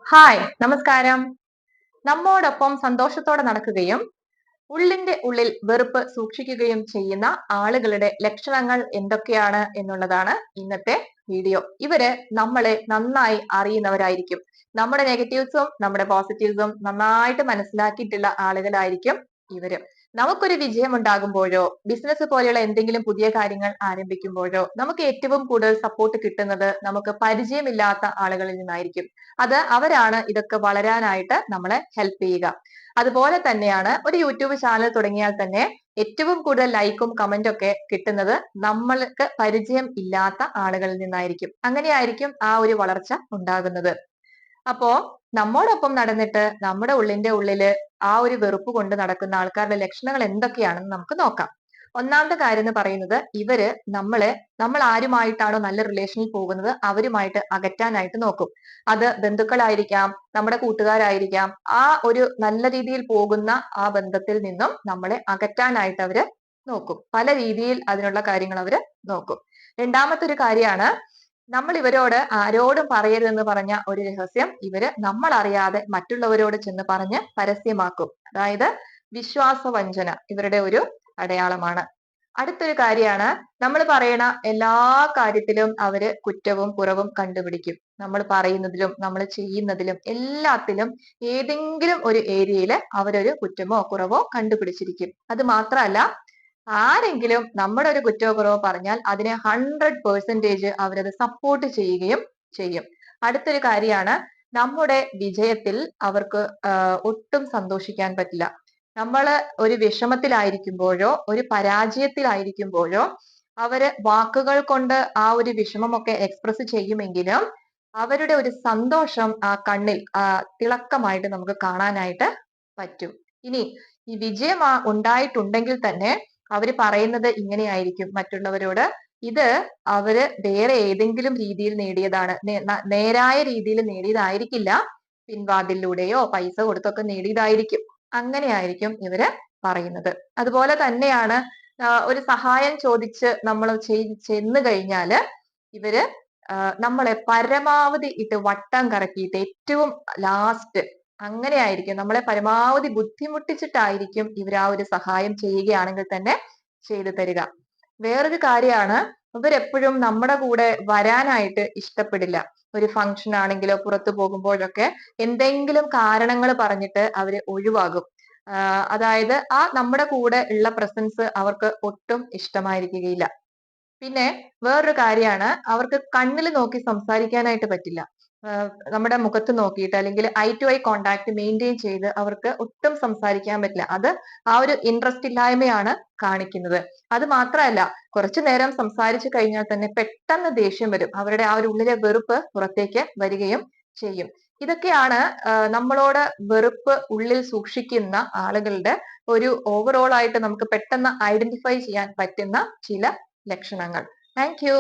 Hi, നമസ്കാരം. നമ്മോടൊപ്പം സന്തോഷത്തോടെ നടക്കുകയും ഉള്ളിന്റെ ഉള്ളിൽ വെറുപ്പ് സൂക്ഷിക്കുകയും ചെയ്യുന്ന ആളുകളുടെ ലക്ഷണങ്ങൾ എന്തൊക്കെയാണ് എന്നുള്ളതാണ് ഇന്നത്തെ വീഡിയോ. ഇവര് നമ്മളെ നന്നായി അറിയുന്നവരായിരിക്കും. നമ്മുടെ നെഗറ്റീവ്സും നമ്മുടെ പോസിറ്റീവ്സും നന്നായിട്ട് മനസ്സിലാക്കിയിട്ടുള്ള ആളുകളായിരിക്കും ഇവര്. നമുക്കൊരു വിജയം ഉണ്ടാകുമ്പോഴോ ബിസിനസ് പോലെയുള്ള എന്തെങ്കിലും പുതിയ കാര്യങ്ങൾ ആരംഭിക്കുമ്പോഴോ നമുക്ക് ഏറ്റവും കൂടുതൽ സപ്പോർട്ട് കിട്ടുന്നത് നമുക്ക് പരിചയമില്ലാത്ത ആളുകളിൽ നിന്നായിരിക്കും. അവരാണ് ഇതൊക്കെ വളരാനായിട്ട് നമ്മളെ ഹെൽപ്പ് ചെയ്യുക. അതുപോലെ തന്നെയാണ് ഒരു യൂട്യൂബ് ചാനൽ തുടങ്ങിയാൽ തന്നെ ഏറ്റവും കൂടുതൽ ലൈക്കും കമന്റും ഒക്കെ കിട്ടുന്നത് നമ്മൾക്ക് പരിചയം ഇല്ലാത്ത ആളുകളിൽ നിന്നായിരിക്കും. അങ്ങനെയായിരിക്കും ആ ഒരു വളർച്ച ഉണ്ടാകുന്നത്. അപ്പോ നമ്മോടൊപ്പം നടന്നിട്ട് നമ്മുടെ ഉള്ളിന്റെ ഉള്ളില് ആ ഒരു വെറുപ്പ് കൊണ്ട് നടക്കുന്ന ആൾക്കാരുടെ ലക്ഷണങ്ങൾ എന്തൊക്കെയാണെന്ന് നമുക്ക് നോക്കാം. ഒന്നാമത്തെ കാര്യം എന്ന് പറയുന്നത് ഇവര് നമ്മൾ ആരുമായിട്ടാണോ നല്ല റിലേഷനിൽ പോകുന്നത് അവരുമായിട്ട് അകറ്റാനായിട്ട് നോക്കും. അത് ബന്ധുക്കളായിരിക്കാം, നമ്മുടെ കൂട്ടുകാരായിരിക്കാം. ആ ഒരു നല്ല രീതിയിൽ പോകുന്ന ആ ബന്ധത്തിൽ നിന്നും നമ്മളെ അകറ്റാനായിട്ട് അവര് നോക്കും. പല രീതിയിൽ അതിനുള്ള കാര്യങ്ങൾ അവര് നോക്കും. രണ്ടാമത്തെ ഒരു കാര്യമാണ് നമ്മൾ ഇവരോട് ആരോടും പറയരുതെന്ന് പറഞ്ഞ ഒരു രഹസ്യം ഇവര് നമ്മൾ അറിയാതെ മറ്റുള്ളവരോട് ചെന്ന് പറഞ്ഞ് പരസ്യമാക്കും. അതായത് വിശ്വാസവഞ്ചന ഇവരുടെ ഒരു അടയാളമാണ്. അടുത്തൊരു കാര്യമാണ് നമ്മൾ പറയണ എല്ലാ കാര്യത്തിലും അവര് കുറ്റവും കുറവും കണ്ടുപിടിക്കും. നമ്മൾ പറയുന്നതിലും നമ്മൾ ചെയ്യുന്നതിലും എല്ലാത്തിലും ഏതെങ്കിലും ഒരു ഏരിയയില് അവരൊരു കുറ്റമോ കുറവോ കണ്ടുപിടിച്ചിരിക്കും. അത് മാത്രമല്ല ആരെങ്കിലും നമ്മുടെ ഒരു കുറ്റമോ കുറവോ പറഞ്ഞാൽ അതിനെ 100% അവരത് സപ്പോർട്ട് ചെയ്യുകയും ചെയ്യും. അടുത്തൊരു കാര്യമാണ് നമ്മുടെ വിജയത്തിൽ അവർക്ക് ഒട്ടും സന്തോഷിക്കാൻ പറ്റില്ല. നമ്മള് ഒരു വിഷമത്തിലായിരിക്കുമ്പോഴോ ഒരു പരാജയത്തിലായിരിക്കുമ്പോഴോ അവര് വാക്കുകൾ കൊണ്ട് ആ ഒരു വിഷമമൊക്കെ എക്സ്പ്രസ് ചെയ്യുമെങ്കിലും അവരുടെ ഒരു സന്തോഷം ആ കണ്ണിൽ തിളക്കമായിട്ട് നമുക്ക് കാണാനായിട്ട് പറ്റും. ഇനി ഈ വിജയം ഉണ്ടായിട്ടുണ്ടെങ്കിൽ തന്നെ അവര് പറയുന്നത് ഇങ്ങനെയായിരിക്കും മറ്റുള്ളവരോട്, ഇത് അവര് വേറെ ഏതെങ്കിലും രീതിയിൽ നേടിയതാണ്, നേരായ രീതിയിൽ നേടിയതായിരിക്കില്ല, പിൻവാതിലൂടെയോ പൈസ കൊടുത്തൊക്കെ നേടിയതായിരിക്കും. അങ്ങനെയായിരിക്കും ഇവര് പറയുന്നത്. അതുപോലെ തന്നെയാണ് ഒരു സഹായം ചോദിച്ച് നമ്മൾ ചെന്ന് കഴിഞ്ഞാല് ഇവര് നമ്മളെ പരമാവധി ഇട്ട് വട്ടം കറക്കിയിട്ട് ഏറ്റവും ലാസ്റ്റ് അങ്ങനെയായിരിക്കും നമ്മളെ പരമാവധി ബുദ്ധിമുട്ടിച്ചിട്ടായിരിക്കും ഇവർ ആ ഒരു സഹായം ചെയ്യുകയാണെങ്കിൽ തന്നെ ചെയ്തു തരിക. വേറൊരു കാര്യമാണ് ഇവരെപ്പോഴും നമ്മുടെ കൂടെ വരാനായിട്ട് ഇഷ്ടപ്പെടില്ല. ഒരു ഫംഗ്ഷൻ ആണെങ്കിലോ പുറത്തു പോകുമ്പോഴൊക്കെ എന്തെങ്കിലും കാരണങ്ങൾ പറഞ്ഞിട്ട് അവര് ഒഴിവാകും. അതായത് നമ്മുടെ കൂടെ ഉള്ള പ്രസൻസ് അവർക്ക് ഒട്ടും ഇഷ്ടമായിരിക്കുകയില്ല. പിന്നെ വേറൊരു കാര്യമാണ് അവർക്ക് കണ്ണിൽ നോക്കി സംസാരിക്കാനായിട്ട് പറ്റില്ല. നമ്മുടെ മുഖത്ത് നോക്കിയിട്ട് അല്ലെങ്കിൽ eye to eye contact maintain ചെയ്ത് അവർക്ക് ഒട്ടും സംസാരിക്കാൻ പറ്റില്ല. അത് ആ ഒരു ഇൻട്രസ്റ്റ് ഇല്ലായ്മയാണ് കാണിക്കുന്നത്. അത് മാത്രമല്ല കുറച്ചു നേരം സംസാരിച്ചു കഴിഞ്ഞാൽ തന്നെ പെട്ടെന്ന് ദേഷ്യം വരും. അവരുടെ ആ ഒരു ഉള്ളിലെ വെറുപ്പ് പുറത്തേക്ക് വരികയും ചെയ്യും. ഇതൊക്കെയാണ് നമ്മളോട് വെറുപ്പ് ഉള്ളിൽ സൂക്ഷിക്കുന്ന ആളുകളുടെ ഒരു ഓവറോൾ ആയിട്ട് നമുക്ക് പെട്ടെന്ന് ഐഡന്റിഫൈ ചെയ്യാൻ പറ്റുന്ന ചില ലക്ഷണങ്ങൾ. Thank you.